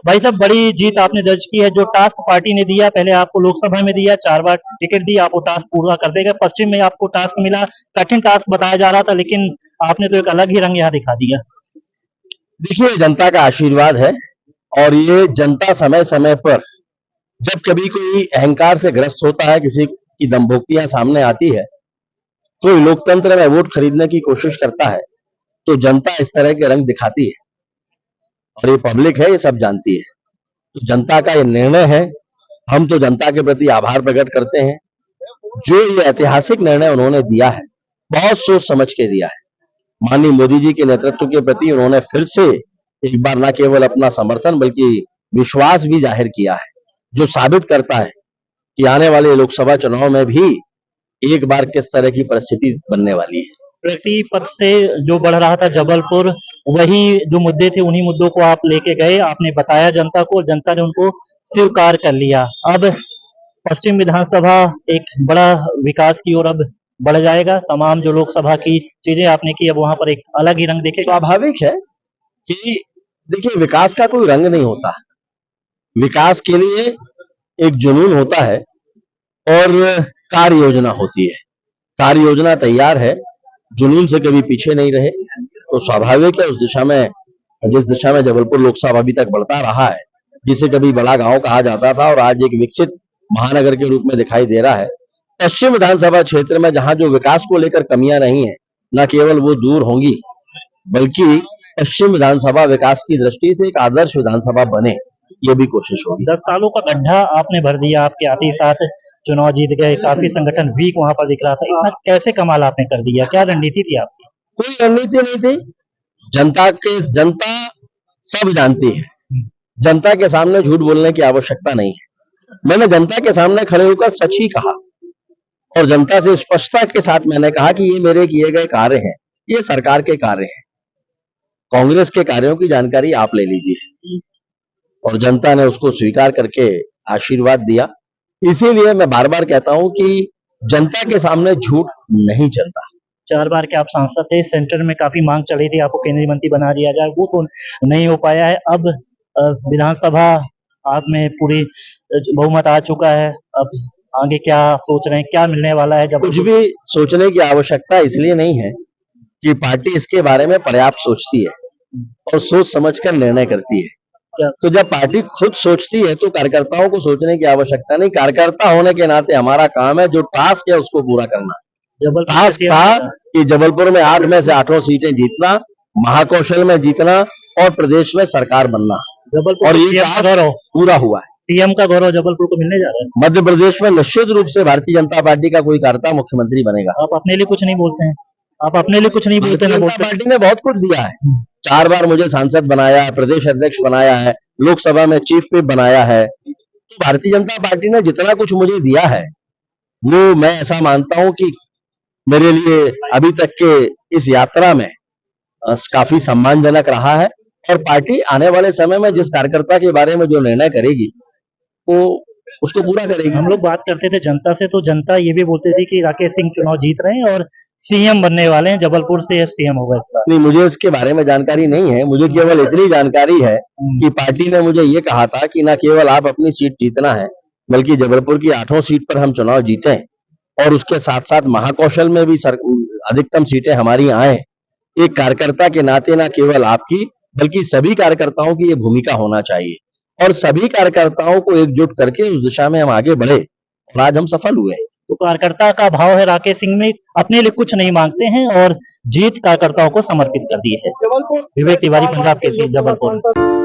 भाई साहब, बड़ी जीत आपने दर्ज की है। जो टास्क पार्टी ने दिया, पहले आपको लोकसभा में दिया, 4 बार टिकट दी, आप वो टास्क पूरा कर देगा। पश्चिम में आपको टास्क मिला, कठिन टास्क बताया जा रहा था, लेकिन आपने तो एक अलग ही रंग यहाँ दिखा दिया। देखिए, जनता का आशीर्वाद है और ये जनता समय समय पर जब कभी कोई अहंकार से ग्रस्त होता है, किसी की दंभोक्तियां सामने आती है, कोई लोकतंत्र में वोट खरीदने की कोशिश करता है, तो जनता इस तरह के रंग दिखाती है और ये पब्लिक है, ये सब जानती है। तो जनता का ये निर्णय है, हम तो जनता के प्रति आभार प्रकट करते हैं। जो ये ऐतिहासिक निर्णय उन्होंने दिया है, बहुत सोच समझ के दिया है। माननीय मोदी जी के नेतृत्व के प्रति उन्होंने फिर से एक बार न केवल अपना समर्थन बल्कि विश्वास भी जाहिर किया है, जो साबित करता है कि आने वाले लोकसभा चुनाव में भी एक बार किस तरह की परिस्थिति बनने वाली है। प्रगति पथ से जो बढ़ रहा था जबलपुर, वही जो मुद्दे थे उन्हीं मुद्दों को आप लेके गए, आपने बताया जनता को, जनता ने उनको स्वीकार कर लिया। अब पश्चिम विधानसभा एक बड़ा विकास की ओर अब बढ़ जाएगा। तमाम जो लोकसभा की चीजें आपने की, अब वहां पर एक अलग ही रंग देखेगा। स्वाभाविक है कि देखिए, विकास का कोई रंग नहीं होता। विकास के लिए एक जुनून होता है और कार्य योजना होती है। कार्य योजना तैयार है, जुनून से कभी पीछे नहीं रहे, तो स्वाभाविक है उस दिशा में, जिस दिशा में जबलपुर लोकसभा अभी तक बढ़ता रहा है, जिसे कभी बड़ा गांव कहा जाता था और आज एक विकसित महानगर के रूप में दिखाई दे रहा है। पश्चिम विधानसभा क्षेत्र में जहां जो विकास को लेकर कमियां नहीं है, न केवल वो दूर होंगी, बल्कि पश्चिम विधानसभा विकास की दृष्टि से एक आदर्श विधानसभा बने, ये भी कोशिश होगी। 10 सालों का गड्ढा आपने भर दिया, आपके आते ही साथ चुनाव जीत गए, काफी संगठन वीक वहां पर दिख रहा था। इतना कैसे कमाल आपने कर दिया, क्या रणनीति थी आपकी? कोई रणनीति नहीं थी। जनता सब जानती है। जनता के सामने झूठ बोलने की आवश्यकता नहीं है। मैंने जनता के सामने खड़े होकर सच ही कहा और जनता से स्पष्टता के साथ मैंने कहा कि ये मेरे किए गए कार्य हैं, ये सरकार के कार्य हैं। कांग्रेस के कार्यों की जानकारी आप ले लीजिए और जनता ने उसको स्वीकार करके आशीर्वाद दिया। इसीलिए मैं बार बार कहता हूं कि जनता के सामने झूठ नहीं चलता। 4 बार के आप सांसद थे, सेंटर में काफी मांग चली थी आपको केंद्रीय मंत्री बना दिया जाए, वो तो नहीं हो पाया है। अब विधानसभा आप में पूरी बहुमत आ चुका है। अब आगे क्या सोच रहे हैं, क्या मिलने वाला है? जब कुछ भी सोचने की आवश्यकता इसलिए नहीं है कि पार्टी इसके बारे में पर्याप्त सोचती है और सोच समझकर निर्णय करती है। तो जब पार्टी खुद सोचती है तो कार्यकर्ताओं को सोचने की आवश्यकता नहीं। कार्यकर्ता होने के नाते हमारा काम है, जो टास्क है उसको पूरा करना। टास्क था कि जबलपुर में 8 में से 8 सीटें जीतना, महाकौशल में जीतना और प्रदेश में सरकार बनना, और ये टास्क पूरा हुआ है। सीएम का गौरव जबलपुर को मिलने जा रहा है। मध्य प्रदेश में निश्चित रूप से भारतीय जनता पार्टी का कोई कार्यकर्ता मुख्यमंत्री बनेगा। आप अपने लिए कुछ नहीं बोलते हैं, आप अपने लिए कुछ नहीं बोलते ना। पार्टी ने बहुत कुछ दिया है। 4 बार मुझे सांसद बनाया है, प्रदेश अध्यक्ष बनाया है, लोकसभा में चीफ व्हिप बनाया है। तो भारतीय जनता पार्टी ने जितना कुछ मुझे दिया है, वो मैं ऐसा मानता हूं कि मेरे लिए अभी तक के इस यात्रा में काफी सम्मानजनक रहा है। और पार्टी आने वाले समय में जिस कार्यकर्ता के बारे में जो निर्णय करेगी, वो उसको पूरा करेगी। हम लोग बात करते थे जनता से, तो जनता ये भी बोलती थी कि राकेश सिंह चुनाव जीत रहे हैं और सीएम बनने वाले हैं, जबलपुर से सीएम होगा इस बार। नहीं, मुझे इसके बारे में जानकारी नहीं है। मुझे केवल इतनी जानकारी है कि पार्टी ने मुझे ये कहा था कि न केवल आप अपनी सीट जीतना है, बल्कि जबलपुर की 8 सीट पर हम चुनाव जीतें और उसके साथ साथ महाकौशल में भी अधिकतम सीटें हमारी आए। एक कार्यकर्ता के नाते न केवल आपकी बल्कि सभी कार्यकर्ताओं की ये भूमिका होना चाहिए और सभी कार्यकर्ताओं को एकजुट करके उस दिशा में हम आगे बढ़े और आज हम सफल हुए। तो कार्यकर्ता का भाव है राकेश सिंह में, अपने लिए कुछ नहीं मांगते हैं और जीत कार्यकर्ताओं को समर्पित कर दी है। विवेक तिवारी, पंजाब केसरी, जबलपुर।